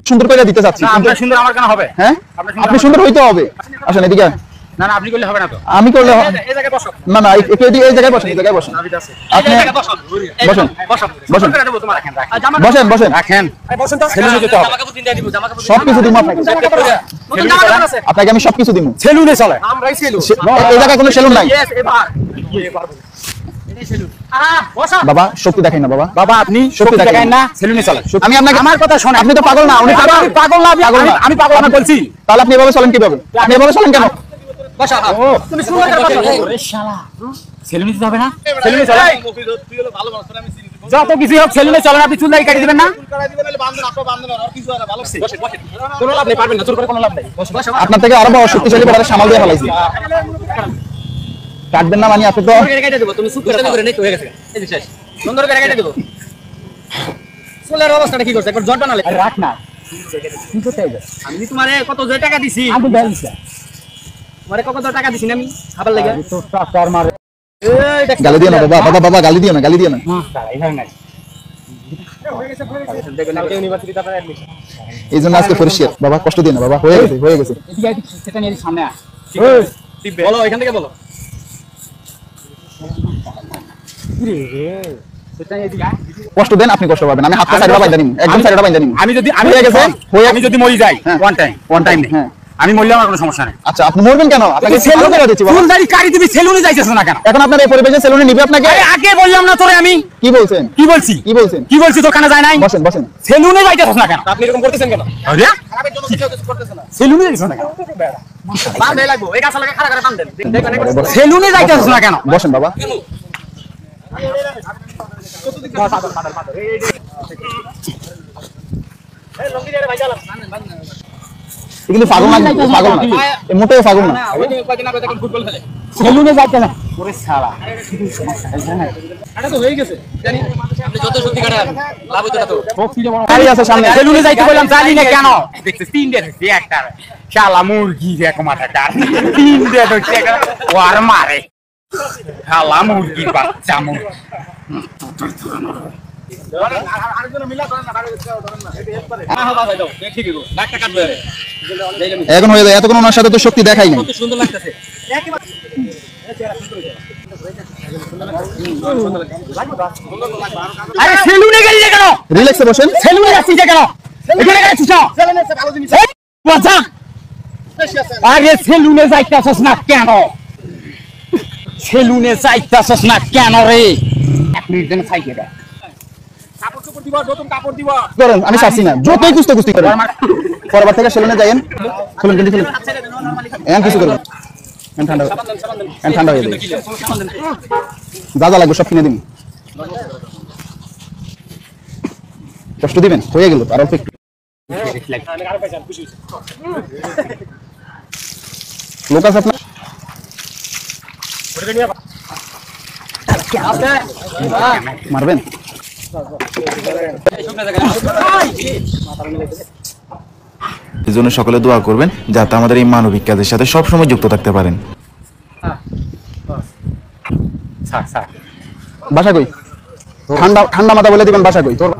সুন্দর করে দিতে চাচ্ছি। আপনার সুন্দর আমার কেন হবে? হ্যাঁ, আপনি সুন্দর হইতে হবে। আসেন এদিকে। না না, আপনি করলে হবে না তো। আমি করলে এই জায়গায় বসো। না না, একটু এই জায়গায় বসেন, এই জায়গায় বসেন। আপনি বসুন বসেন বসেন বসেন বসেন রাখেন। বসুন তো। সেলুনে যেতে হবে। সবকিছু দিব আপনাকে। আপনাকে আমি সবকিছু দিব। সেলুনে চলে। আমরাই সেলুন। এই জায়গায় কোনো সেলুন নাই। বাবা শক্তি দেখাই না বাবা। বাবা আপনি শক্তি দেখাই না, সেলুনে চলে। আমি আপনাকে, আমার কথা শুনে। আপনি তো পাগল না। উনি পাগল। পাগল না, আমি পাগল আমি বলছি। তাহলে আপনি এভাবে চলেন কিভাবে? আপনি এভাবে চলেন কেন? বসা। তুমি শুনো না কথা। ওরে শালা। সেলুনে যেতে হবে না? সেলুনে চলে। তুই হলো ভালো মানুষ, আমি চিনি। যত কিছু হোক সেলুনে চলেন। আপনি চুল দাড়ি কাটি দিবেন না? চুল কাটি দিবেন নালে বান্ধন, আপনি বান্ধন আর কিছু আর ভালো আছে। বসে বসে। কোনো লাভ নেই, পারবেন না, চুল করে কোনো লাভ নেই। বসে। আপনার থেকে আরো বড় শক্তিশালী বড় সামাল দিয়ে ফেলাইছি। কাটবেন না মানে আপনি তো সুন্দর করে কেটে দেব। তুমি চুপ করে নেই তো হয়ে গেছে। এই যে শেষ। সুন্দর করে কেটে দেব। চুলের অবস্থাটা কি করছে? একবার জট বানালে। রাখ না। কি করতে হবে? আমি তোমারে কত যে টাকা দিছি। আমি ব্যালেন্স। তোমারে কত টাকা দিছি না আমি খাবার লাগা? তো টাকার মারে। এই গালি দিও না বাবা। বাবা বাবা গালি দিও না, গালি দিও না। না স্যার, এইভাবে নাই। দেখো কালকে ইউনিভার্সিটিতে আপনার অ্যাডমিশন। এই জন্য আজকে পরিষ্কার বাবা, কষ্ট দিও না বাবা। হয়ে গেছে হয়ে গেছে। এদিকে সেটা নিয়ে সামনে আয়। বলো এখান থেকে বলো। কষ্ট দেন, আপনি কষ্ট পাবেন। আমি হাতটা সাইডটা বাইন্ধা নিম, একদম সাইডটা বাইন্ধা নিম। আমি যদি হয়ে গেছে, আমি যদি মরি যাই ওয়ান টাইম নেই। হ্যাঁ আমি মরলে আমার কোনো সমস্যা নেই। আচ্ছা আপনি মরবেন কেন? আপনাকে সেলুন করে দিচ্ছি বাবা। চুল দাড়ি কাটি তুমি সেলুনে যাইতেছ না কেন? এখন আপনার এই পরিবেশে সেলুনে নিবে আপনাকে? আগে বললাম না তোরে আমি? কি বলছেন? কি বলছি? কি বলছেন? কি বলছি তোর কানে যায় নাই? বসেন বসেন। সেলুনে যাইতেছ না কেন? আপনি এরকম করতেছেন কেন? আরে খারাপের জন্য কিছু করতেছ না। সেলুনে যাইতেছ না কেন? বাঁধে লাগবো। এই গাছ লাগা খাড়া করে বাঁধ দেন। দেখেন সেলুনে যাইতেছ না কেন? বসেন বাবা। কিন্তু পাগল না, পাগল না, মোটেও পাগল না। সেলুনে যাইতে না। ওরে শালা। এটা তো হয়ে গেছে। জানি আপনি যত সত্যি কাটান লাভ হইতো না তো। গাড়ি আছে সামনে। সেলুনে যাইতে বললাম জানি না কেন? দেখছিস তিনটে দেখছি একটা শালা মুরগি দেখো মাথাটা। তিনটে দেখছি একটা ওয়ার মারে। শালা মুরগি বাচ্চা মুরগি। এখন হয়ে যায়, এতক্ষণ ওনার সাথে তো শক্তি দেখাই নাই। সুন্দর লাগতেছে। আরে সেলুনে গেলি কেন? রিল্যাক্সে বসেন। সেলুনে যাচ্ছিস কেন? এখানে গেছিস না? বাচ্চা। আরে সেলুনে যাইতাছস না কেন? সেলুনে যাইতাছস না কেন রে? এক মিনিট দেন সাইকে দে। কাপড় চোপড় দিবা, নতুন কাপড় দিবা। করেন, আমি চাচ্ছি না। যতই কুস্তি করেন। পরবার থেকে সেলুনে যাইয়েন। খুলুন কিন্তু খুলুন। এমন কিছু করবেন। ঠান্ডা ঠান্ডা হয়ে যাবে। যা যা লাগবে সব কিনে দিন। কষ্ট দিবেন, হয়ে গেল আর অল্প একটু। লোক আছে আপনার? মারবেন? এই জন্য সকলে দোয়া করবেন যাতে আমাদের এই মানবিক কাজের সাথে সবসময় যুক্ত থাকতে পারেন। বাসা কই? ঠান্ডা ঠান্ডা মাথা বলে দিবেন বাসা কই তোর?